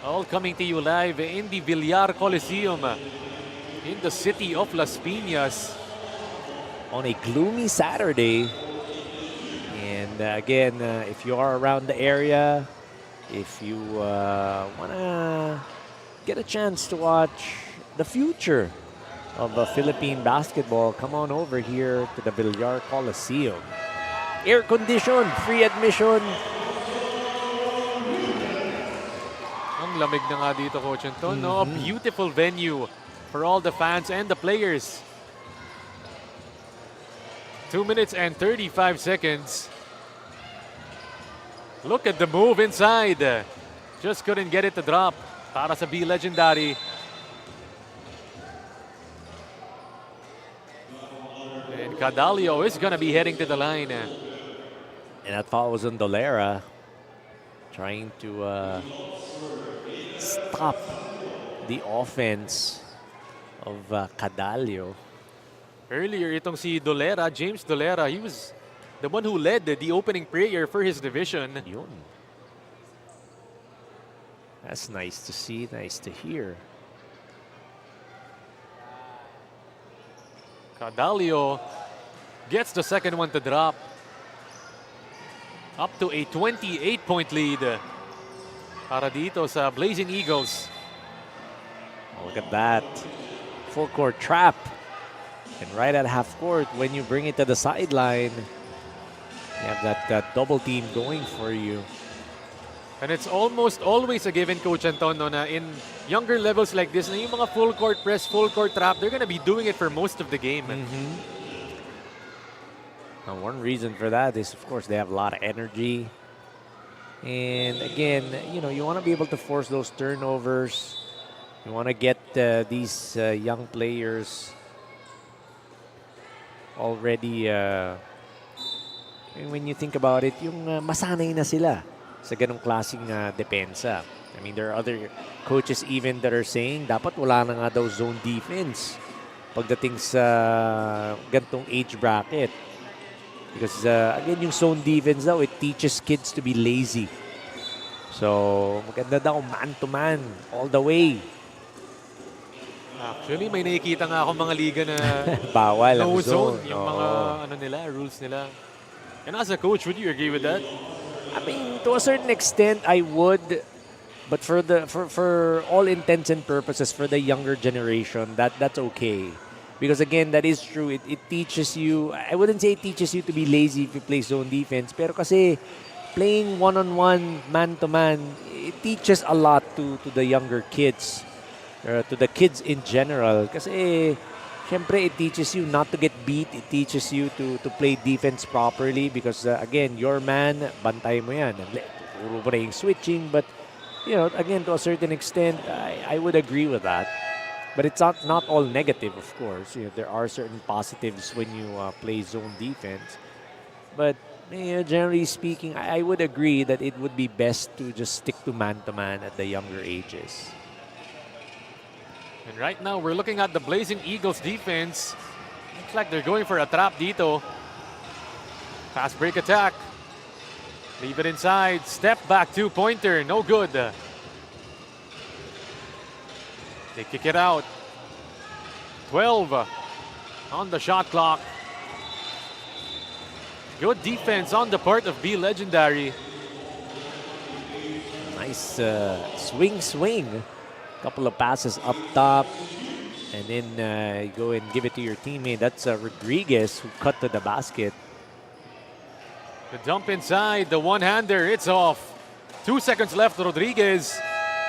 S3: All coming to you live in the Villar Coliseum in the city of Las Piñas.
S4: On a gloomy Saturday. And again, if you are around the area, if you want to get a chance to watch the future of Philippine basketball, come on over here to the Villar Coliseum. Air conditioned, free admission.
S3: Ang lamig na nga dito, Coach Anton. No? A beautiful venue for all the fans and the players. 2 minutes and 35 seconds. Look at the move inside. Just couldn't get it to drop. Para sa B Legendary. And Cadalio is gonna be heading to the line.
S4: And that foul was on Dolera, trying to stop the offense of Cadalio.
S3: Earlier, itong si Dolera, James Dolera, he was the one who led the opening prayer for his division.
S4: Yun. That's nice to see, nice to hear.
S3: Cadalio gets the second one to drop. Up to a 28-point lead para dito sa Blazing Eagles.
S4: Oh, look at that. Full court trap. And right at half court, when you bring it to the sideline, you have that double team going for you.
S3: And it's almost always a given, Coach Anton, no, na in younger levels like this, na yung mga full court press, full court trap, they're gonna be doing it for most of the game.
S4: Now, one reason for that is, of course, they have a lot of energy. And again, you know, you want to be able to force those turnovers. You want to get these young players already, when you think about it, yung masanay na sila sa ganong klaseng depensa. I mean, there are other coaches even that are saying, dapat wala na nga daw zone defense pagdating sa gantong age bracket. Because again, yung zone defense daw, it teaches kids to be lazy. So, maganda daw man-to-man all the way.
S3: Actually, may nakikita nga ako mga liga na
S4: bawal ang
S3: no
S4: zone.
S3: zone. Yung mga ano nila, rules nila. And as a coach, would you agree with that?
S4: I mean, to a certain extent, I would. But for all intents and purposes, for the younger generation, that's okay. Because again, that is true. It teaches you, I wouldn't say it teaches you to be lazy if you play zone defense. Pero kasi playing one-on-one, man-to-man, it teaches a lot to the younger kids. To the kids in general. Kasi, syempre, it teaches you not to get beat. It teaches you to play defense properly. Because, again, your man, bantay mo yan. Puro pa yung switching. But, you know, again, to a certain extent, I would agree with that. But it's not all negative, of course. There are certain positives when you play zone defense. But generally speaking, I would agree that it would be best to just stick to man at the younger ages.
S3: And right now, we're looking at the Blazing Eagles defense. Looks like they're going for a trap dito. Fast break attack. Leave it inside. Step back two-pointer. No good. They kick it out. 12 on the shot clock. Good defense on the part of B Legendary.
S4: Nice swing. Couple of passes up top. And then you go and give it to your teammate. That's Rodriguez who cut to the basket.
S3: The dump inside, the one-hander, it's off. 2 seconds left, Rodriguez.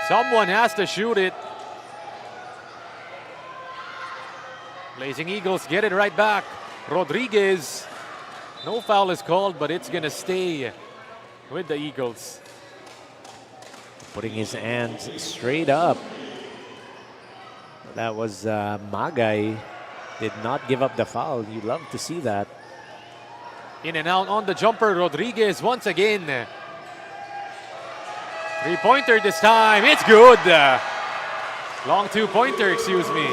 S3: Someone has to shoot it. Blazing Eagles get it right back. Rodriguez. No foul is called, but it's gonna stay with the Eagles.
S4: Putting his hands straight up. That was Magay. Did not give up the foul. You love to see that.
S3: In and out on the jumper, Rodriguez once again. Three-pointer this time, it's good. Long two-pointer, excuse me.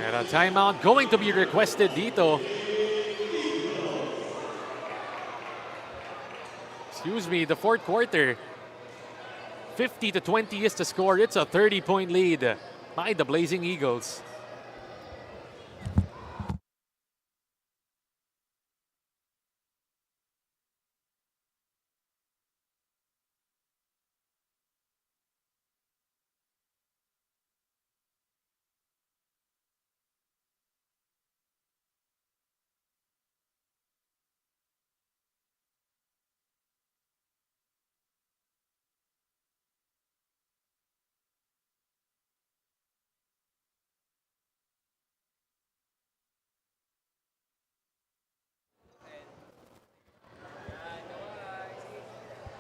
S3: And a timeout going to be requested dito. Excuse me, the fourth quarter. 50-20 is the score. It's a 30-point lead by the Blazing Eagles.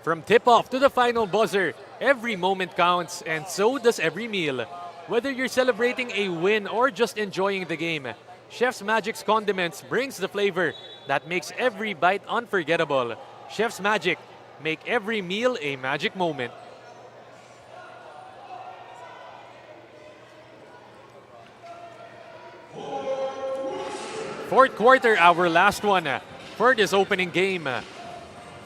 S3: From tip-off to the final buzzer, every moment counts, and so does every meal. Whether you're celebrating a win or just enjoying the game, Chef's Magic's Condiments brings the flavor that makes every bite unforgettable. Chef's Magic, make every meal a magic moment. Fourth quarter, our last one for this opening game.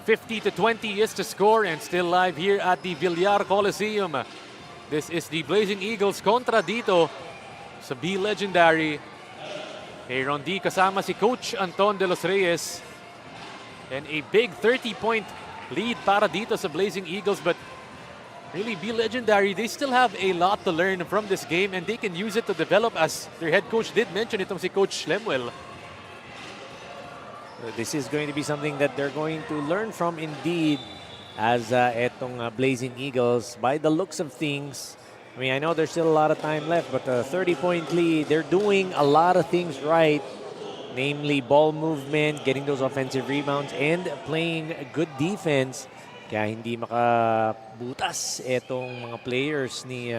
S3: 50-20 is the score and still live here at the Villar Coliseum. This is the Blazing Eagles kontra dito sa B Legendary. Aaron D kasama si Coach Anton de los Reyes. And a big 30-point lead para dito sa Blazing Eagles. But really, B Legendary, they still have a lot to learn from this game and they can use it to develop, as their head coach did mention itong si Coach Lemuel.
S4: This is going to be something that they're going to learn from indeed, as etong Blazing Eagles, by the looks of things. I mean, I know there's still a lot of time left, but a 30-point lead, they're doing a lot of things right, namely ball movement, getting those offensive rebounds, and playing good defense. Kaya hindi makabutas etong mga players ni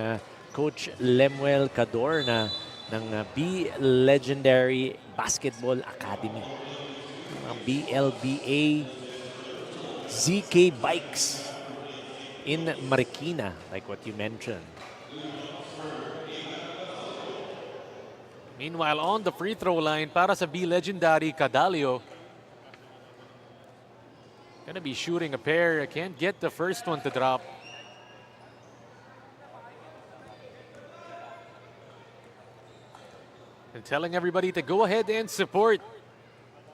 S4: Coach Lemuel Cadorna ng B Legendary Basketball Academy. BLBA ZK Bikes in Marikina, like what you mentioned.
S3: Meanwhile, on the free throw line para sa B Legendary, Cadalio. Gonna be shooting a pair. Can't get the first one to drop. And telling everybody to go ahead and support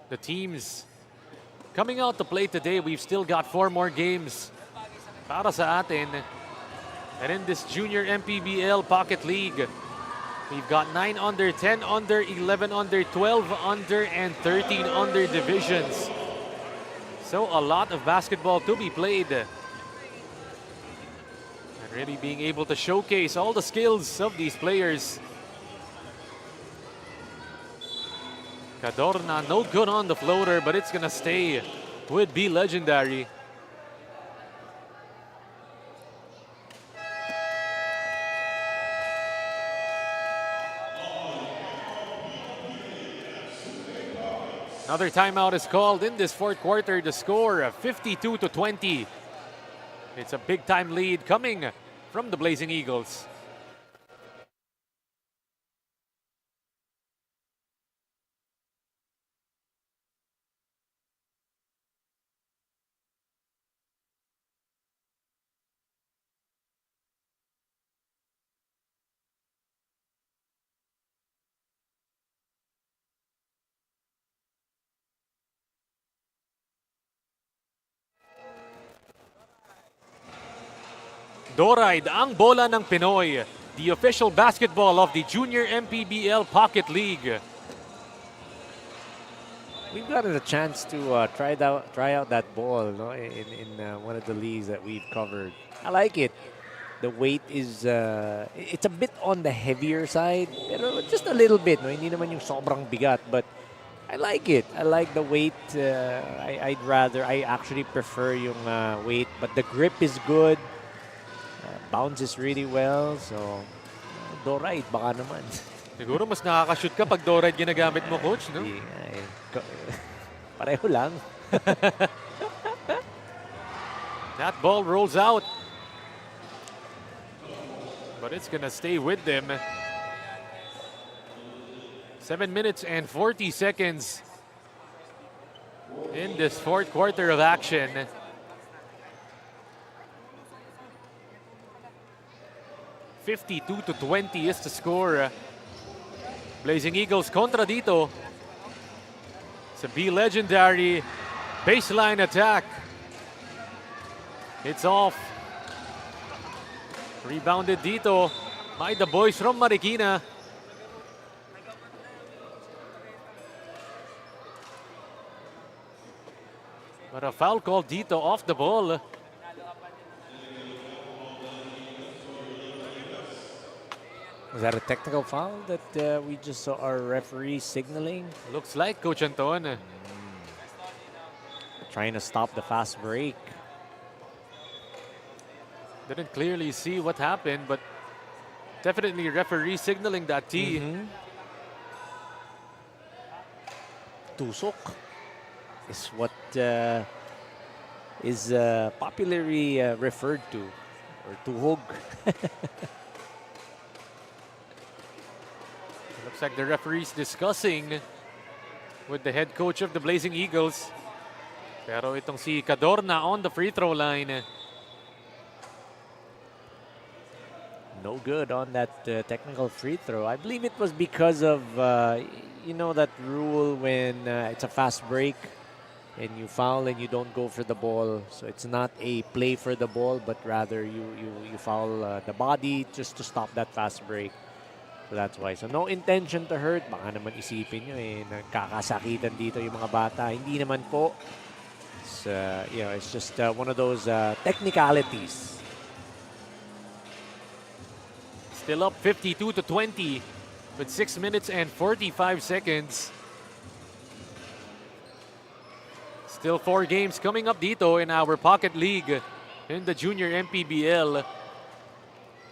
S3: the teams coming out to play today. We've still got 4 more games para sa atin. And in this Junior MPBL Pocket League, we've got 9 under, 10 under, 11 under, 12 under, and 13 under divisions. So a lot of basketball to be played. And really being able to showcase all the skills of these players. Cadorna, no good on the floater, but it's gonna stay would be legendary. Another timeout is called in this fourth quarter. The score 52-20. It's a big time lead coming from the Blazing Eagles. Doride, ang bola ng Pinoy, the official basketball of the Junior MPBL Pocket League.
S4: We've gotten a chance to try out that ball, no, in one of the leagues that we've covered. I like it. The weight is it's a bit on the heavier side, pero just a little bit, no. Hindi naman yung sobrang bigat, but I like it. I like the weight. I actually prefer yung weight, but the grip is good. Bounces really well, so Doride, baka naman.
S3: Siguro mas nakaka-shoot ka pag Doride ginagamit mo, coach, no?
S4: Pareho lang.
S3: That ball rolls out. But it's gonna stay with them. 7 minutes and 40 seconds in this fourth quarter of action. (52-20) is the score. Blazing Eagles kontra dito. It's a B legendary baseline attack. It's off. Rebounded dito by the boys from Marikina. But a foul call dito off the ball.
S4: Was that a technical foul that we just saw our referee signaling?
S3: Looks like, Coach Anton.
S4: Trying to stop the fast break.
S3: Didn't clearly see what happened, but definitely referee signaling that T.
S4: Tusok is what is popularly referred to, or tuhog.
S3: Looks like the referee's discussing with the head coach of the Blazing Eagles. Pero itong si Cadorna on the free throw line.
S4: No good on that technical free throw. I believe it was because of, you know, that rule when it's a fast break and you foul and you don't go for the ball. So it's not a play for the ball, but rather you foul the body just to stop that fast break. So that's why. So no intention to hurt. Baka naman isipin nyo nagkakasakitan dito yung mga bata. Hindi naman po. It's, you know, it's just one of those technicalities.
S3: Still up 52-20 with 6 minutes and 45 seconds. Still 4 games coming up dito in our Pocket League in the Junior MPBL.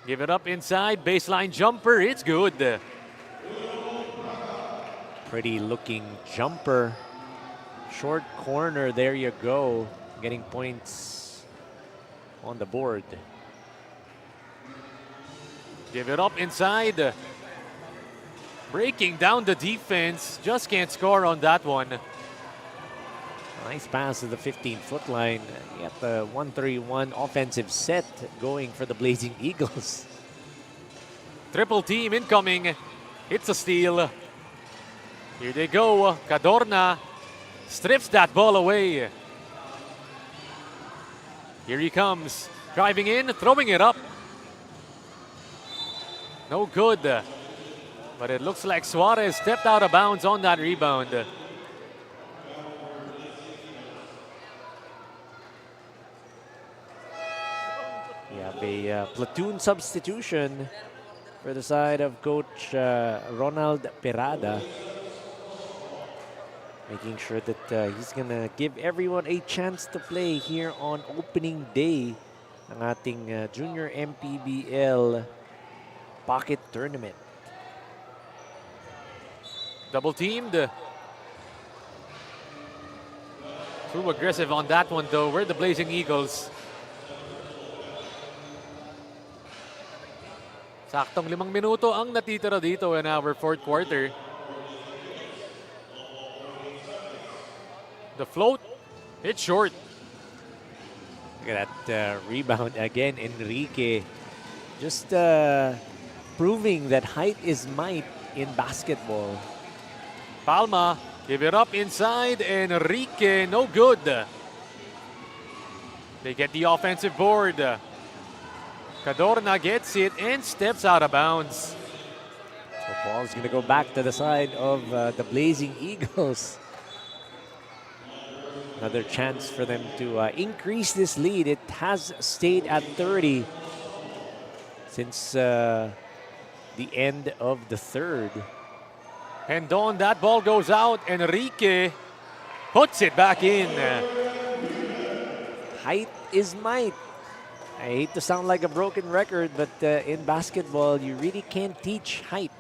S3: Give it up inside, baseline jumper, it's good.
S4: Pretty looking jumper. Short corner, there you go. Getting points on the board.
S3: Give it up inside. Breaking down the defense, just can't score on that one.
S4: Nice pass to the 15-foot line. You got the 1-3-1 offensive set going for the Blazing Eagles.
S3: Triple team incoming. It's a steal. Here they go. Cadorna strips that ball away. Here he comes. Driving in, throwing it up. No good. But it looks like Suarez stepped out of bounds on that rebound.
S4: We have a platoon substitution for the side of Coach Ronald Perada. making sure that he's gonna give everyone a chance to play here on opening day ng ating Junior MPBL Pocket Tournament.
S3: Double teamed. Too aggressive on that one though. We're the Blazing Eagles. Saktong 5 minuto ang natitira dito in our fourth quarter. The float, it's short.
S4: Look at that rebound again. Enrique just proving that height is might in basketball.
S3: Palma, give it up inside. Enrique, no good. They get the offensive board. Cadorna gets it and steps out of bounds.
S4: So ball's gonna go back to the side of the Blazing Eagles. Another chance for them to increase this lead. It has stayed at 30 since the end of the third.
S3: And on that ball goes out. Enrique puts it back in.
S4: Height is might. I hate to sound like a broken record, but in basketball, you really can't teach height.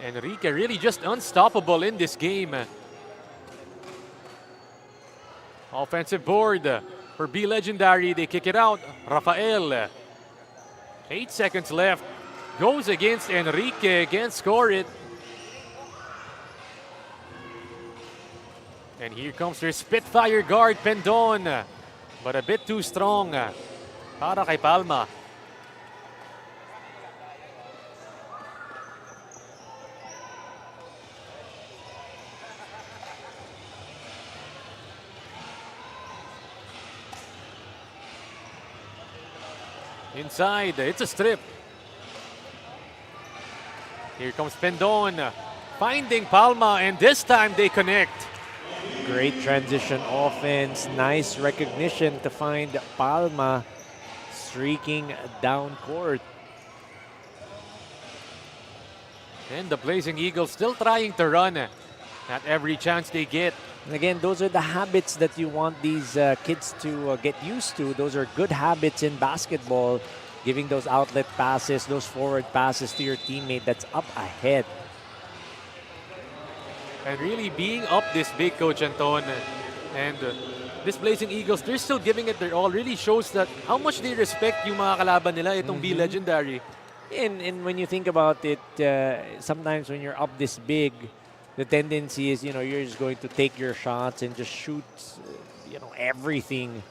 S3: And Enrique really just unstoppable in this game. Offensive board for B Legendary. They kick it out. Rafael. 8 seconds left. Goes against Enrique. Can't score it. And here comes their Spitfire guard, Pendon. But a bit too strong para kay Palma. Inside, it's a strip. Here comes Pendon, finding Palma, and this time they connect.
S4: Great transition offense. Nice recognition to find Palma streaking down court.
S3: And the Blazing Eagles still trying to run at every chance they get.
S4: And again, those are the habits that you want these kids to get used to. Those are good habits in basketball. Giving those outlet passes, those forward passes to your teammate that's up ahead.
S3: And really being up this big, Coach Anton. And this Blazing Eagles, they're still giving it their all. Really shows that how much they respect yung mga kalaban nila, itong B Legendary.
S4: And when you think about it, sometimes when you're up this big, the tendency is, you're just going to take your shots and just shoot, everything.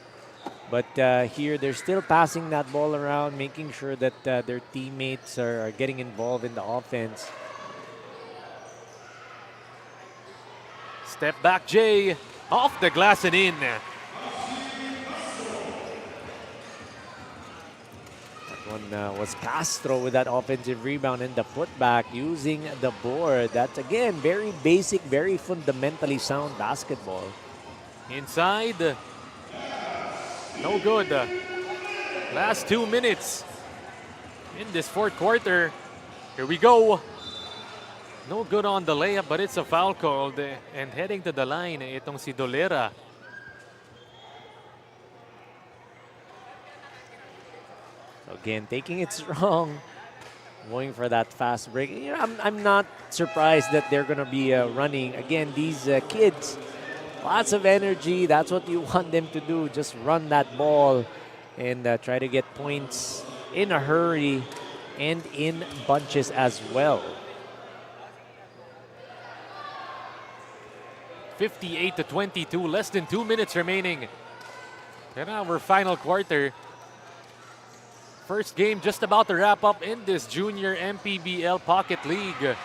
S4: But here, they're still passing that ball around, making sure that their teammates are getting involved in the offense.
S3: Step back, Jay. Off the glass and in.
S4: That one was Castro with that offensive rebound and the putback using the board. That's, again, very basic, very fundamentally sound basketball.
S3: Inside. No good. Last 2 minutes in this fourth quarter. Here we go. No good on the layup, but it's a foul called. And heading to the line, itong si Dolera.
S4: Again, taking it strong, going for that fast break. I'm not surprised that they're going to be running. Again, these kids, lots of energy. That's what you want them to do. Just run that ball and try to get points in a hurry and in bunches as well.
S3: 58-22, less than 2 minutes remaining in our final quarter. First game just about to wrap up in this Junior MPBL Pocket League.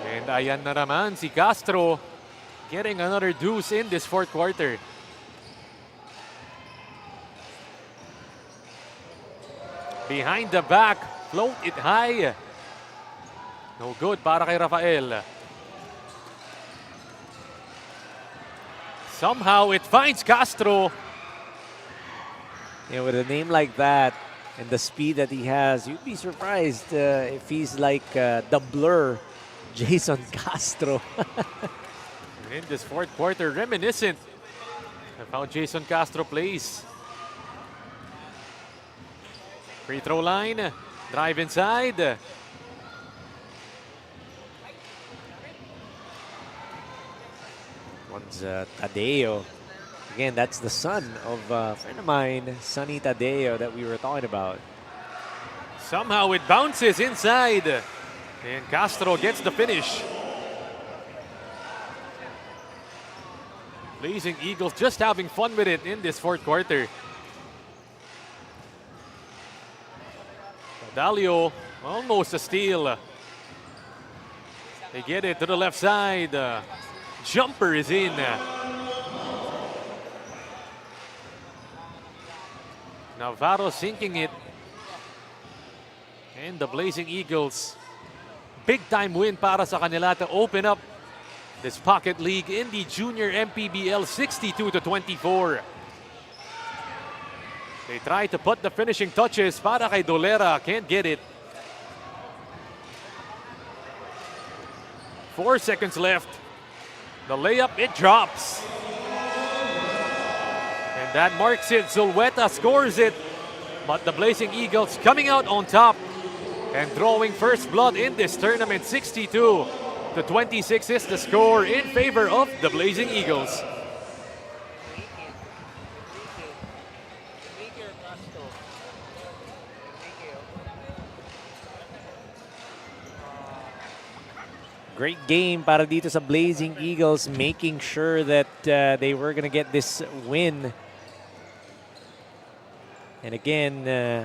S3: And ayan na naman si Castro getting another deuce in this fourth quarter. Behind the back, float it high. No good para kay Rafael. Somehow it finds Castro.
S4: With a name like that and the speed that he has, you'd be surprised if he's like the Blur Jason Castro.
S3: In this fourth quarter, reminiscent of how Jason Castro plays. Free throw line, drive inside.
S4: One's Tadeo. Again, that's the son of a friend of mine, Sonny Tadeo, that we were talking about.
S3: Somehow it bounces inside. And Castro gets the finish. Blazing Eagles just having fun with it in this fourth quarter. Dalio, almost a steal. They get it to the left side. Jumper is in. Navarro sinking it. And the Blazing Eagles, big time win para sa kanila to open up this Pocket League in the Junior MPBL 62-24. They try to put the finishing touches para kay Dolera, can't get it. 4 seconds left. The layup, it drops. And that marks it. Zulueta scores it. But the Blazing Eagles coming out on top and drawing first blood in this tournament. 62-26 is the score in favor of the Blazing Eagles.
S4: Great game para dito sa Blazing Eagles, making sure that they were going to get this win. And again,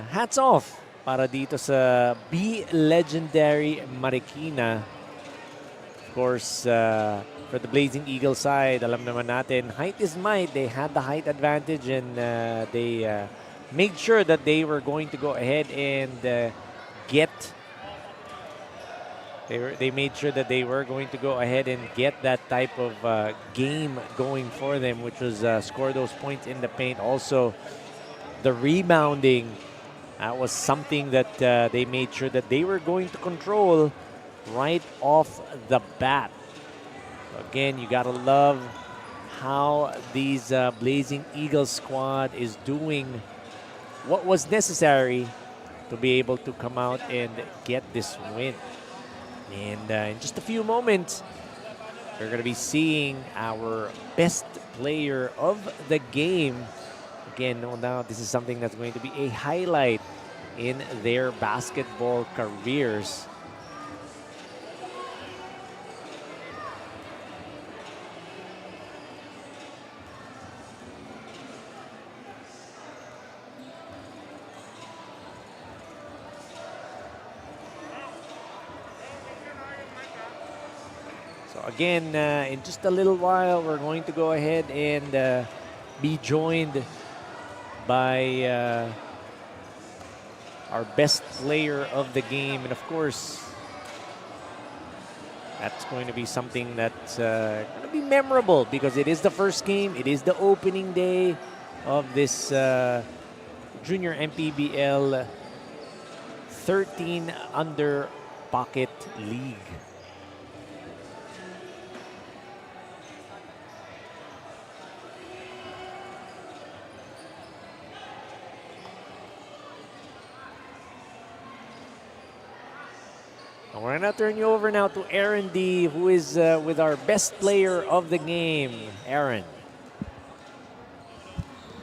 S4: hats off para dito sa B Legendary Marikina. Of course, for the Blazing Eagles side, alam naman natin, height is might. They had the height advantage and they made sure that they were going to go ahead and get They made sure that they were going to go ahead and get that type of game going for them, which was score those points in the paint. Also, the rebounding, that was something that they made sure that they were going to control right off the bat. Again, you gotta love how these Blazing Eagles squad is doing what was necessary to be able to come out and get this win. And in just a few moments, we're going to be seeing our best player of the game. Again, no doubt, this is something that's going to be a highlight in their basketball careers. Again, in just a little while, we're going to go ahead and be joined by our best player of the game. And of course, that's going to be something that's going to be memorable because it is the first game. It is the opening day of this Junior MPBL 13 Under Pocket League. We're going to turn you over now to Aaron D, who is with our best player of the game. Aaron.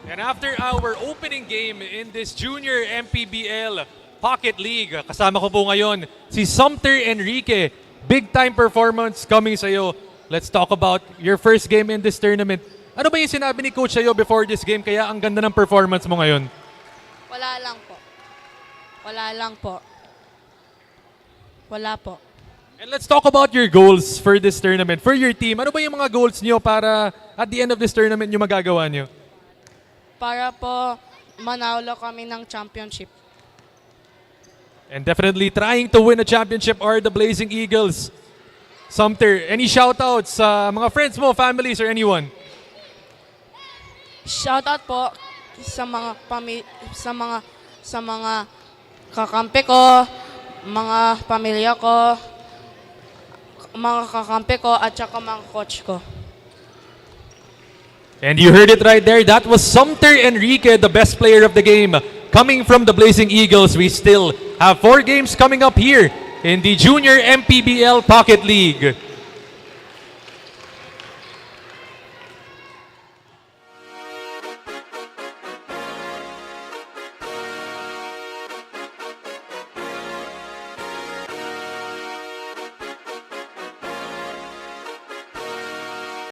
S3: And after our opening game in this Junior MPBL Pocket League, kasama ko po ngayon si Sumter Enrique. Big time performance coming sa'yo. Let's talk about your first game in this tournament. Ano ba yung sinabi ni Coach sa'yo before this game kaya ang ganda ng performance mo ngayon?
S5: Wala lang po. Wala lang po. Wala po.
S3: And let's talk about your goals for this tournament, for your team. Ano ba yung mga goals niyo para at the end of this tournament yung magagawa niyo?
S5: Para po manalo kami ng championship.
S3: And definitely trying to win a championship are the Blazing Eagles. Sumter, any shoutouts sa mga friends mo, families, or anyone?
S5: Shoutout po sa mga sa mga kakampi ko, mga pamilya ko, mga kakampi ko at saka mga coach ko.
S3: And you heard it right there. That was Sumter Enrique, the best player of the game. Coming from the Blazing Eagles, we still have 4 games coming up here in the Junior MPBL Pocket League.